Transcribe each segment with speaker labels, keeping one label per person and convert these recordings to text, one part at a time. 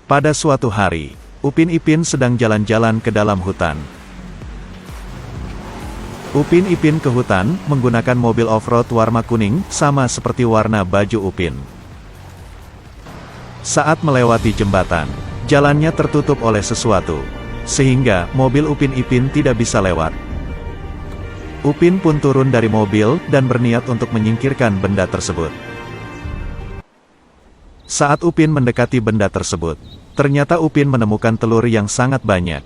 Speaker 1: Pada suatu hari, Upin Ipin sedang jalan-jalan ke dalam hutan. Upin Ipin ke hutan menggunakan mobil off-road warna kuning, sama seperti warna baju Upin. Saat melewati jembatan, jalannya tertutup oleh sesuatu, sehingga mobil Upin Ipin tidak bisa lewat. Upin pun turun dari mobil dan berniat untuk menyingkirkan benda tersebut. Saat Upin mendekati benda tersebut, ternyata Upin menemukan telur yang sangat banyak.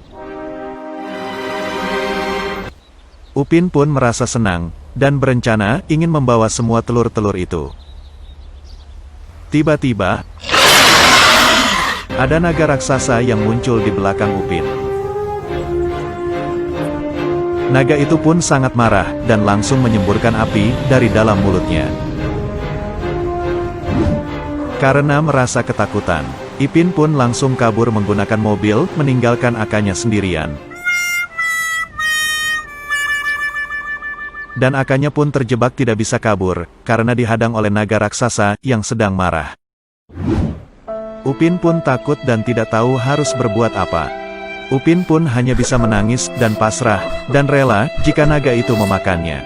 Speaker 1: Upin pun merasa senang, dan berencana ingin membawa semua telur-telur itu. Tiba-tiba, ada naga raksasa yang muncul di belakang Upin. Naga itu pun sangat marah, dan langsung menyemburkan api dari dalam mulutnya. Karena merasa ketakutan, Ipin pun langsung kabur menggunakan mobil, meninggalkan Akanya sendirian. Dan Akanya pun terjebak tidak bisa kabur, karena dihadang oleh naga raksasa yang sedang marah. Upin pun takut dan tidak tahu harus berbuat apa. Upin pun hanya bisa menangis dan pasrah, dan rela jika naga itu memakannya.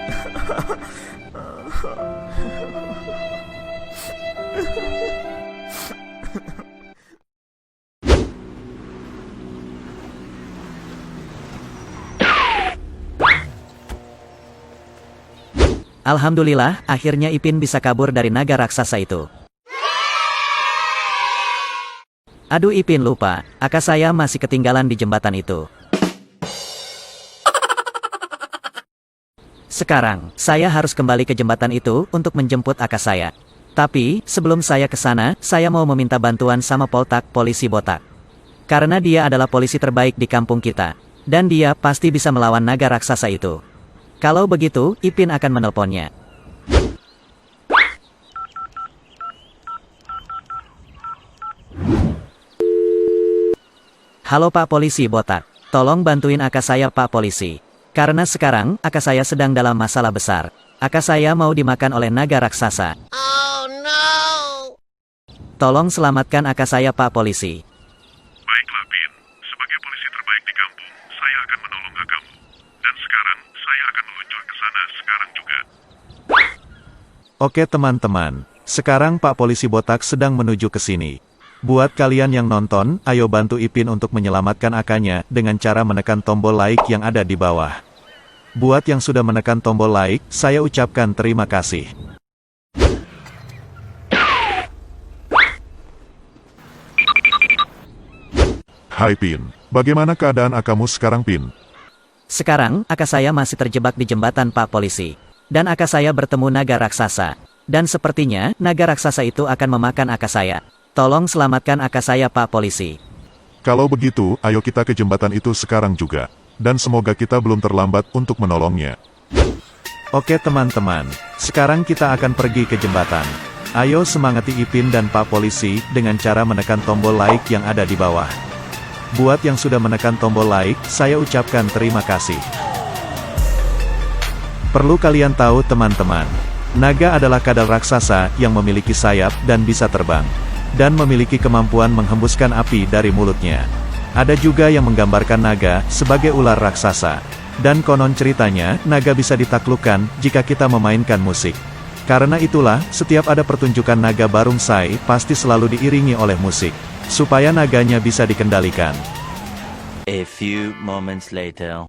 Speaker 2: Alhamdulillah, akhirnya Ipin bisa kabur dari naga raksasa itu. Aduh, Ipin lupa, Aka saya masih ketinggalan di jembatan itu. Sekarang, saya harus kembali ke jembatan itu untuk menjemput Aka saya. Tapi, sebelum saya ke sana, saya mau meminta bantuan sama Poltak, polisi botak. Karena dia adalah polisi terbaik di kampung kita. Dan dia pasti bisa melawan naga raksasa itu. Kalau begitu, Ipin akan menelponnya. Halo Pak Polisi Botak, tolong bantuin Aka saya Pak Polisi. Karena sekarang, Aka saya sedang dalam masalah besar. Aka saya mau dimakan oleh naga raksasa.
Speaker 3: Oh no!
Speaker 4: Tolong selamatkan Aka saya Pak Polisi.
Speaker 1: Baiklah Pin, sebagai polisi terbaik di kampung, saya akan menolong Akamu. Dan sekarang, saya akan meluncur ke sana sekarang juga. Oke teman-teman, sekarang Pak Polisi Botak sedang menuju ke sini. Buat kalian yang nonton, ayo bantu Ipin untuk menyelamatkan Akanya dengan cara menekan tombol like yang ada di bawah. Buat yang sudah menekan tombol like, saya ucapkan terima kasih.
Speaker 5: Hai Pin, bagaimana keadaan Akamu sekarang Pin?
Speaker 2: Sekarang, Aka saya masih terjebak di jembatan Pak Polisi. Dan Aka saya bertemu naga raksasa. Dan sepertinya, naga raksasa itu akan memakan Aka saya. Tolong selamatkan Aka saya Pak Polisi.
Speaker 5: Kalau begitu, ayo kita ke jembatan itu sekarang juga. Dan semoga kita belum terlambat untuk menolongnya.
Speaker 1: Oke teman-teman, sekarang kita akan pergi ke jembatan. Ayo semangati Ipin dan Pak Polisi dengan cara menekan tombol like yang ada di bawah. Buat yang sudah menekan tombol like, saya ucapkan terima kasih. Perlu kalian tahu teman-teman, naga adalah kadal raksasa yang memiliki sayap dan bisa terbang. Dan memiliki kemampuan menghembuskan api dari mulutnya. Ada juga yang menggambarkan naga sebagai ular raksasa. Dan konon ceritanya, naga bisa ditaklukkan jika kita memainkan musik. Karena itulah, setiap ada pertunjukan naga barongsai, pasti selalu diiringi oleh musik. Supaya naganya bisa dikendalikan.
Speaker 6: A few moments later.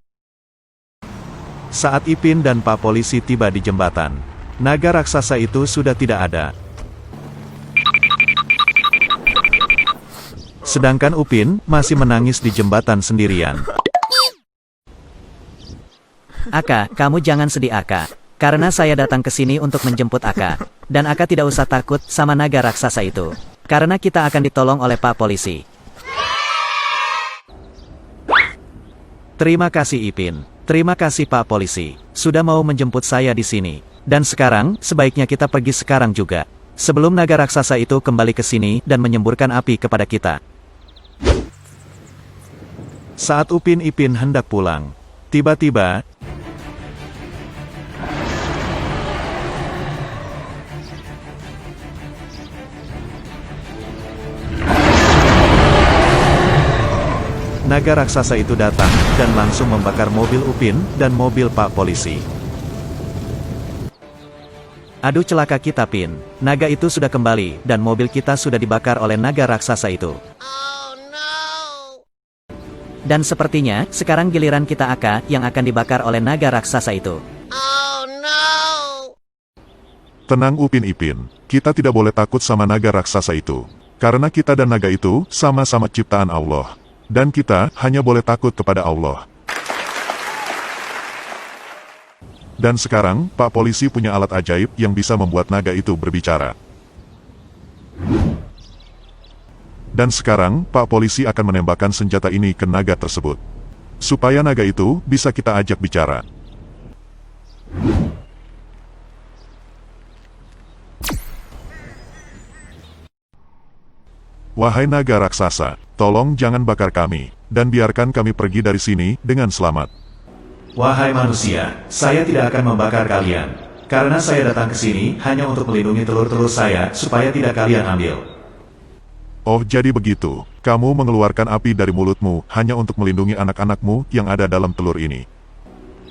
Speaker 1: Saat Ipin dan Pak Polisi tiba di jembatan, naga raksasa itu sudah tidak ada. Sedangkan Upin masih menangis di jembatan sendirian.
Speaker 2: Aka, kamu jangan sedih Aka. Karena saya datang ke sini untuk menjemput Aka. Dan Aka tidak usah takut sama naga raksasa itu. Karena kita akan ditolong oleh Pak Polisi.
Speaker 1: Terima kasih Ipin. Terima kasih Pak Polisi. Sudah mau menjemput saya di sini. Dan sekarang, sebaiknya kita pergi sekarang juga. Sebelum naga raksasa itu kembali ke sini dan menyemburkan api kepada kita. Saat Upin Ipin hendak pulang, tiba-tiba naga raksasa itu datang, dan langsung membakar mobil Upin, dan mobil Pak Polisi.
Speaker 2: Aduh celaka kita Pin, naga itu sudah kembali, dan mobil kita sudah dibakar oleh naga raksasa itu. Dan sepertinya, sekarang giliran kita Aka, yang akan dibakar oleh naga raksasa itu.
Speaker 5: Tenang Upin Ipin, kita tidak boleh takut sama naga raksasa itu. Karena kita dan naga itu, sama-sama ciptaan Allah. Dan kita, hanya boleh takut kepada Allah. Dan sekarang, Pak Polisi punya alat ajaib yang bisa membuat naga itu berbicara. Dan sekarang, Pak Polisi akan menembakkan senjata ini ke naga tersebut. Supaya naga itu bisa kita ajak bicara. Wahai naga raksasa, tolong jangan bakar kami, dan biarkan kami pergi dari sini dengan selamat.
Speaker 1: Wahai manusia, saya tidak akan membakar kalian. Karena saya datang ke sini hanya untuk melindungi telur-telur saya supaya tidak kalian ambil.
Speaker 5: Oh jadi begitu, kamu mengeluarkan api dari mulutmu hanya untuk melindungi anak-anakmu yang ada dalam telur ini.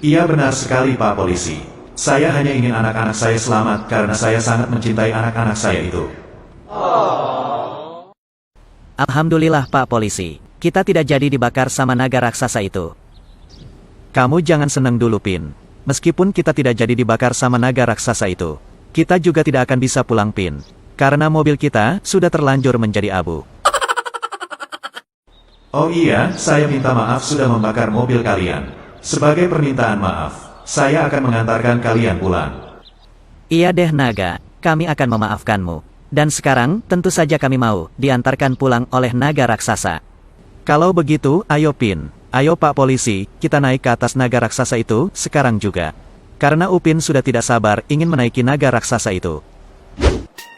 Speaker 1: Iya benar sekali Pak Polisi. Saya hanya ingin anak-anak saya selamat karena saya sangat mencintai anak-anak saya itu.
Speaker 2: Alhamdulillah Pak Polisi, kita tidak jadi dibakar sama naga raksasa itu.
Speaker 1: Kamu jangan senang dulu Pin. Meskipun kita tidak jadi dibakar sama naga raksasa itu, kita juga tidak akan bisa pulang Pin. Karena mobil kita sudah terlanjur menjadi abu. Oh iya, saya minta maaf sudah membakar mobil kalian. Sebagai permintaan maaf, saya akan mengantarkan kalian pulang.
Speaker 2: Iya deh naga, kami akan memaafkanmu. Dan sekarang, tentu saja kami mau diantarkan pulang oleh naga raksasa.
Speaker 1: Kalau begitu, ayo Pin. Ayo Pak Polisi, kita naik ke atas naga raksasa itu, sekarang juga. Karena Upin sudah tidak sabar ingin menaiki naga raksasa itu.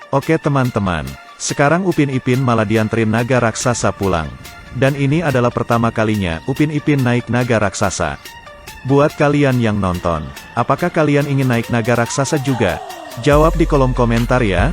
Speaker 1: Oke teman-teman, sekarang Upin Ipin malah dianterin naga raksasa pulang. Dan ini adalah pertama kalinya Upin Ipin naik naga raksasa. Buat kalian yang nonton, apakah kalian ingin naik naga raksasa juga? Jawab di kolom komentar ya.